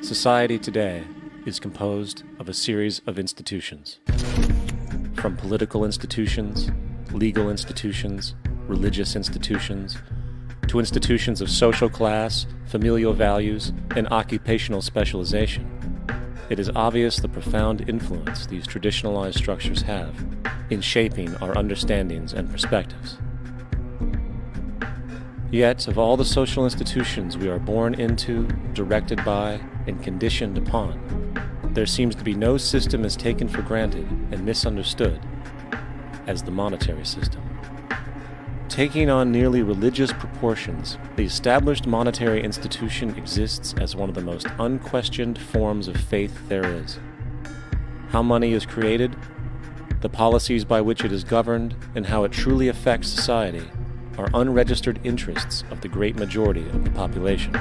Society today is composed of a series of institutions. From political institutions, legal institutions, religious institutions, to institutions of social class, familial values, and occupational specialization. It is obvious the profound influence these traditionalized structures have in shaping our understandings and perspectives. Yet, of all the social institutions we are born into, directed by, and conditioned upon, there seems to be no system as taken for granted and misunderstood as the monetary system. Taking on nearly religious proportions, the established monetary institution exists as one of the most unquestioned forms of faith there is. How money is created, the policies by which it is governed, and how it truly affects society are unregistered interests of the great majority of the population.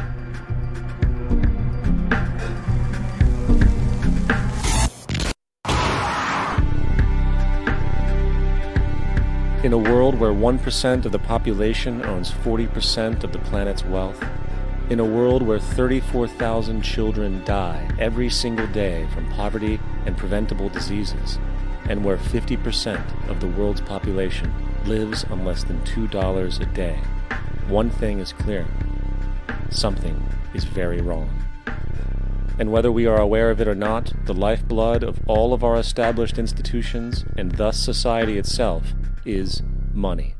In a world where 1% of the population owns 40% of the planet's wealth, in a world where 34,000 children die every single day from poverty and preventable diseases, and where 50% of the world's population lives on less than $2 a day, one thing is clear: something is very wrong. And whether we are aware of it or not, the lifeblood of all of our established institutions, and thus society itself, is money.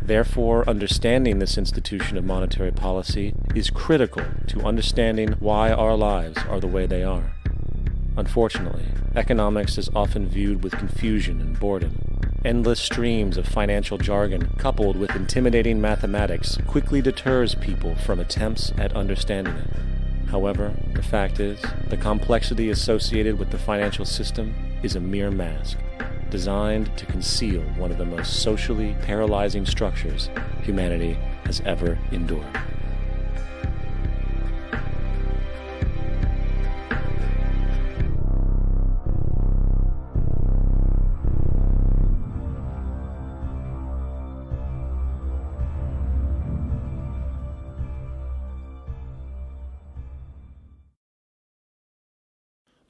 Therefore, understanding this institution of monetary policy is critical to understanding why our lives are the way they are. Unfortunately, economics is often viewed with confusion and boredom. Endless streams of financial jargon coupled with intimidating mathematics quickly deters people from attempts at understanding it. However, the fact is, the complexity associated with the financial system is a mere mask, designed to conceal one of the most socially paralyzing structures humanity has ever endured.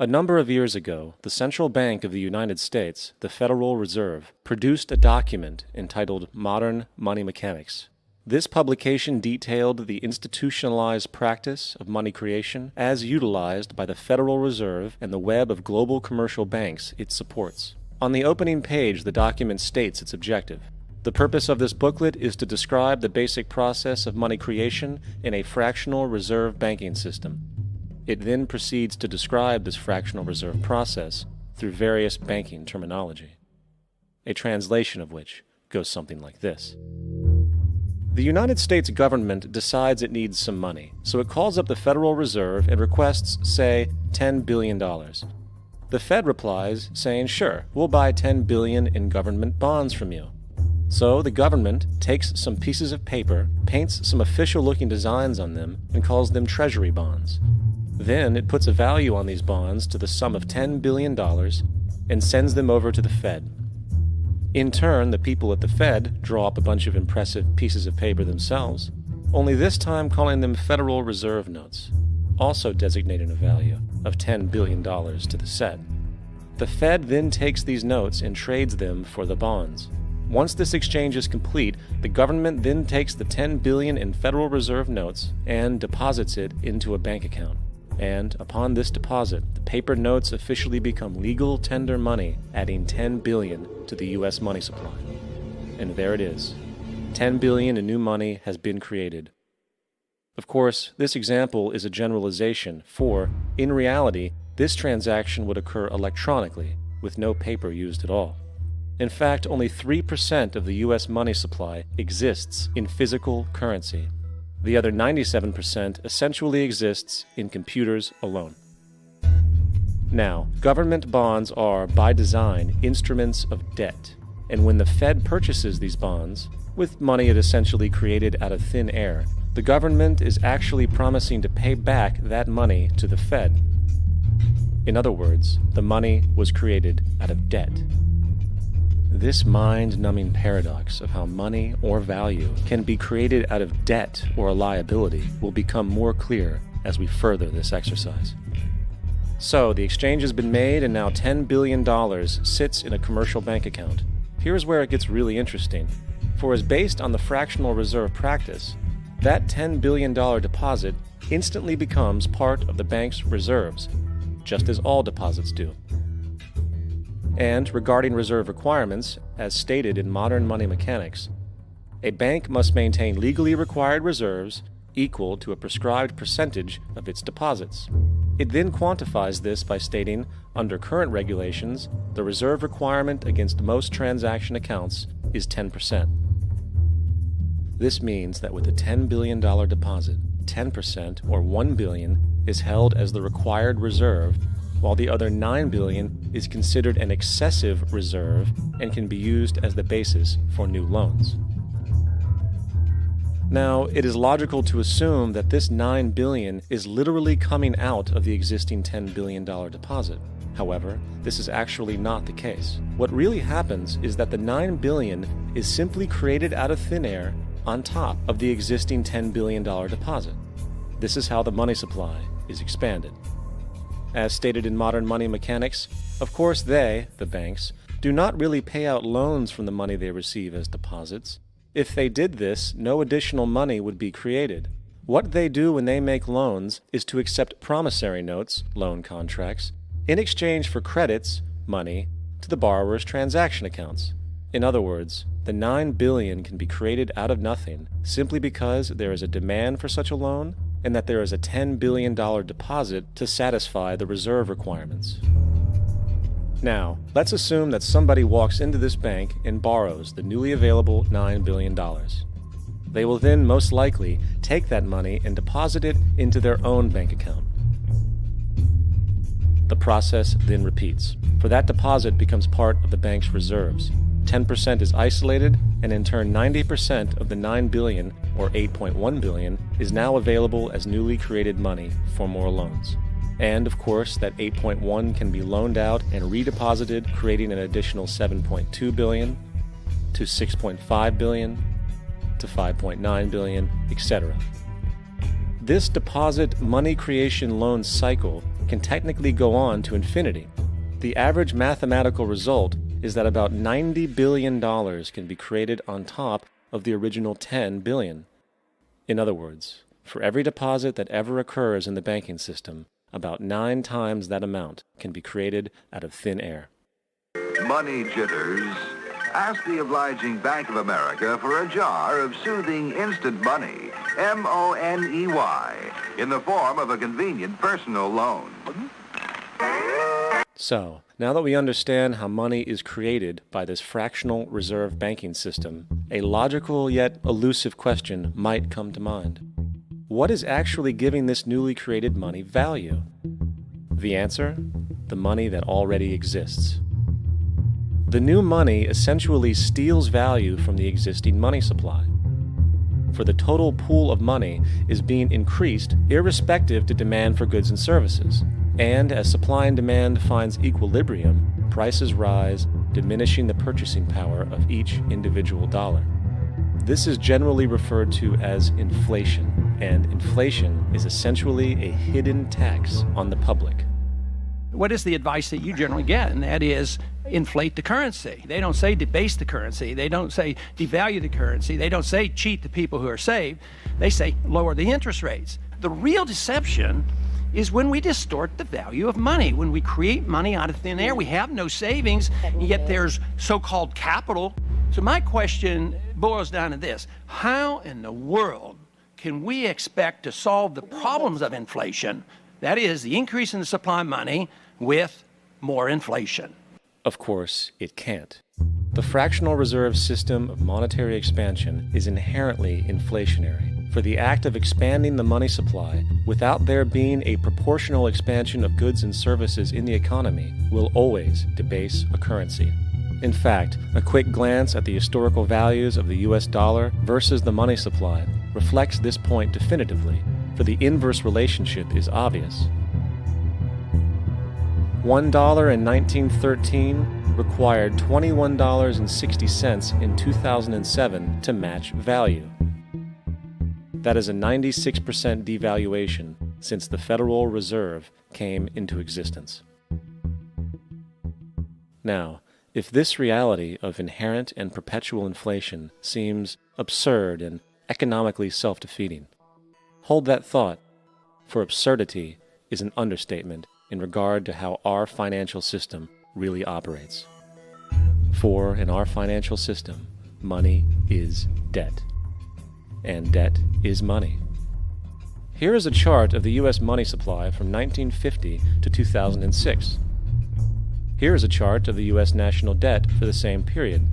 A number of years ago, the Central Bank of the United States, the Federal Reserve, produced a document entitled Modern Money Mechanics. This publication detailed the institutionalized practice of money creation as utilized by the Federal Reserve and the web of global commercial banks it supports. On the opening page, the document states its objective. The purpose of this booklet is to describe the basic process of money creation in a fractional reserve banking system. It then proceeds to describe this fractional reserve process through various banking terminology, a translation of which goes something like this. The United States government decides it needs some money, so it calls up the Federal Reserve and requests, say, $10 billion. The Fed replies, saying, sure, we'll buy $10 billion in government bonds from you. So the government takes some pieces of paper, paints some official-looking designs on them, and calls them treasury bonds. Then it puts a value on these bonds to the sum of $10 billion and sends them over to the Fed. In turn, the people at the Fed draw up a bunch of impressive pieces of paper themselves, only this time calling them Federal Reserve notes, also designating a value of $10 billion to the set. The Fed then takes these notes and trades them for the bonds. Once this exchange is complete, the government then takes the $10 billion in Federal Reserve notes and deposits it into a bank account. And upon this deposit, the paper notes officially become legal tender money, adding $10 billion to the U.S. money supply. And there it is. $10 billion in new money has been created. Of course, this example is a generalization, for, in reality, this transaction would occur electronically, with no paper used at all. In fact, only 3% of the U.S. money supply exists in physical currency. The other 97% essentially exists in computers alone. Now, government bonds are, by design, instruments of debt, and when the Fed purchases these bonds, with money it essentially created out of thin air, the government is actually promising to pay back that money to the Fed. In other words, the money was created out of debt. This mind-numbing paradox of how money or value can be created out of debt or a liability will become more clear as we further this exercise. So, the exchange has been made and now $10 billion sits in a commercial bank account. Here's where it gets really interesting. For as based on the fractional reserve practice, that $10 billion deposit instantly becomes part of the bank's reserves, just as all deposits do. And regarding reserve requirements, as stated in modern money mechanics, a bank must maintain legally required reserves equal to a prescribed percentage of its deposits. It then quantifies this by stating, under current regulations, the reserve requirement against most transaction accounts is 10%. This means that with a $10 billion deposit, 10% or $1 billion is held as the required reserve, while the other $9 billion is considered an excessive reserve and can be used as the basis for new loans. Now, it is logical to assume that this $9 billion is literally coming out of the existing $10 billion deposit. However, this is actually not the case. What really happens is that the $9 billion is simply created out of thin air on top of the existing $10 billion deposit. This is how the money supply is expanded. As stated in modern money mechanics, of course they, the banks, do not really pay out loans from the money they receive as deposits. If they did this, no additional money would be created. What they do when they make loans is to accept promissory notes, loan contracts, in exchange for credits, money, to the borrower's transaction accounts. In other words, the $9 billion can be created out of nothing simply because there is a demand for such a loan and that there is a $10 billion deposit to satisfy the reserve requirements. Now, let's assume that somebody walks into this bank and borrows the newly available $9 billion. They will then most likely take that money and deposit it into their own bank account. The process then repeats, for that deposit becomes part of the bank's reserves. 10% is isolated, and in turn 90% of the $9 billion, or $8.1 billion, is now available as newly created money for more loans. And, of course, that 8.1 can be loaned out and redeposited, creating an additional 7.2 billion, to 6.5 billion, to 5.9 billion, etc. This deposit money creation loan cycle can technically go on to infinity. The average mathematical result is that about $90 billion can be created on top of the original $10 billion. In other words, for every deposit that ever occurs in the banking system, about 9 times that amount can be created out of thin air. Money jitters? Ask the obliging Bank of America for a jar of soothing instant money, M-O-N-E-Y, in the form of a convenient personal loan. So, now that we understand how money is created by this fractional reserve banking system, a logical yet elusive question might come to mind. What is actually giving this newly created money value? The answer? The money that already exists. The new money essentially steals value from the existing money supply. For the total pool of money is being increased irrespective to demand for goods and services. And as supply and demand finds equilibrium, prices rise, diminishing the purchasing power of each individual dollar. This is generally referred to as inflation, and inflation is essentially a hidden tax on the public. What is the advice that you generally get? And that is inflate the currency. They don't say debase the currency. They don't say devalue the currency. They don't say cheat the people who are saved. They say lower the interest rates. The real deception is when we distort the value of money. When we create money out of thin air, we have no savings, and yet there's so-called capital. So my question boils down to this: how in the world can we expect to solve the problems of inflation, that is, the increase in the supply of money, with more inflation? Of course, it can't. The fractional reserve system of monetary expansion is inherently inflationary. For the act of expanding the money supply, without there being a proportional expansion of goods and services in the economy, will always debase a currency. In fact, a quick glance at the historical values of the US dollar versus the money supply reflects this point definitively, for the inverse relationship is obvious. $1 in 1913 required $21.60 in 2007 to match value. That is a 96% devaluation since the Federal Reserve came into existence. Now, if this reality of inherent and perpetual inflation seems absurd and economically self-defeating, hold that thought, for absurdity is an understatement in regard to how our financial system really operates. For in our financial system, money is debt, and debt is money. Here is a chart of the U.S. money supply from 1950 to 2006. Here is a chart of the U.S. national debt for the same period.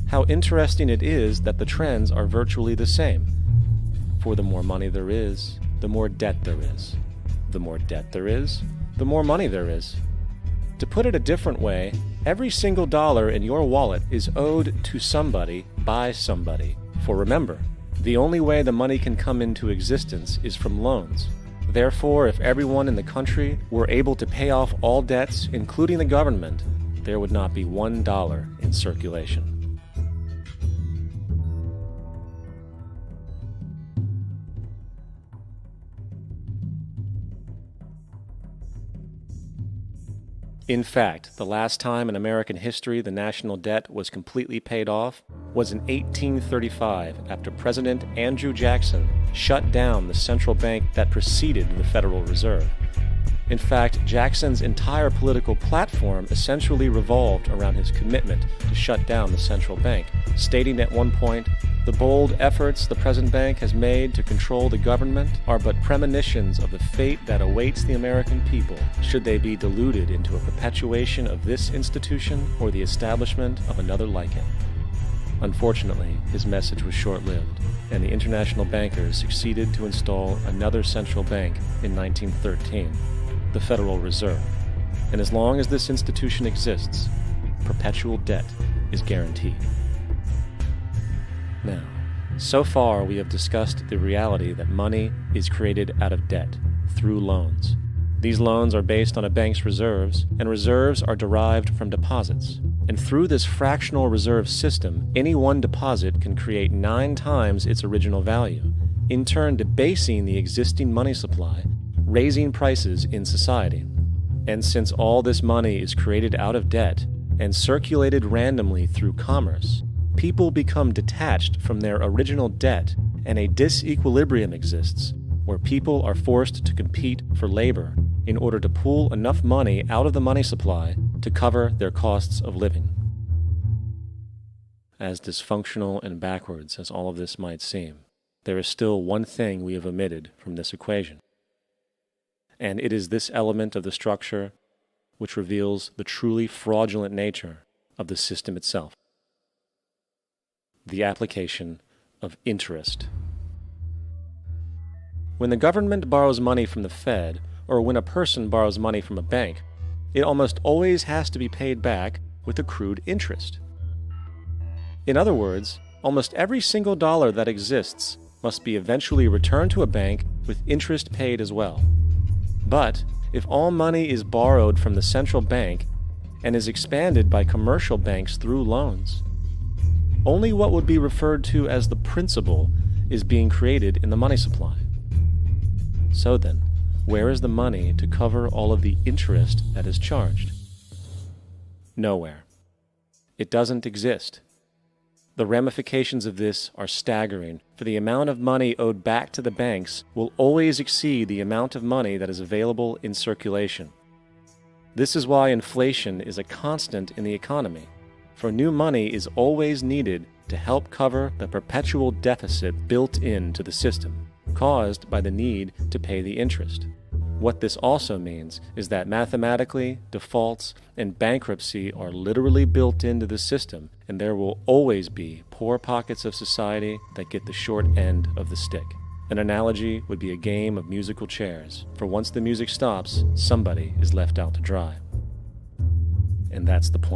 How interesting it is that the trends are virtually the same. For the more money there is, the more debt there is. The more debt there is, the more money there is. To put it a different way, every single dollar in your wallet is owed to somebody by somebody. For remember, the only way the money can come into existence is from loans. Therefore, if everyone in the country were able to pay off all debts, including the government, there would not be $1 in circulation. In fact, the last time in American history the national debt was completely paid off was in 1835 after President Andrew Jackson shut down the central bank that preceded the Federal Reserve. In fact, Jackson's entire political platform essentially revolved around his commitment to shut down the central bank, stating at one point, "The bold efforts the present bank has made to control the government are but premonitions of the fate that awaits the American people should they be deluded into a perpetuation of this institution or the establishment of another like it." Unfortunately, his message was short-lived, and the international bankers succeeded to install another central bank in 1913, the Federal Reserve. And as long as this institution exists, perpetual debt is guaranteed. Now, so far we have discussed the reality that money is created out of debt, through loans. These loans are based on a bank's reserves, and reserves are derived from deposits. And through this fractional reserve system, any one deposit can create 9 times its original value, in turn debasing the existing money supply, raising prices in society. And since all this money is created out of debt and circulated randomly through commerce, people become detached from their original debt, and a disequilibrium exists where people are forced to compete for labor in order to pool enough money out of the money supply to cover their costs of living. As dysfunctional and backwards as all of this might seem, there is still one thing we have omitted from this equation. And it is this element of the structure which reveals the truly fraudulent nature of the system itself: the application of interest. When the government borrows money from the Fed, or when a person borrows money from a bank, it almost always has to be paid back with accrued interest. In other words, almost every single dollar that exists must be eventually returned to a bank with interest paid as well. But if all money is borrowed from the central bank and is expanded by commercial banks through loans, only what would be referred to as the principal is being created in the money supply. So then, where is the money to cover all of the interest that is charged? Nowhere. It doesn't exist. The ramifications of this are staggering, for the amount of money owed back to the banks will always exceed the amount of money that is available in circulation. This is why inflation is a constant in the economy, for new money is always needed to help cover the perpetual deficit built into the system, caused by the need to pay the interest. What this also means is that mathematically, defaults and bankruptcy are literally built into the system, and there will always be poor pockets of society that get the short end of the stick. An analogy would be a game of musical chairs, for once the music stops, somebody is left out to dry. And that's the point.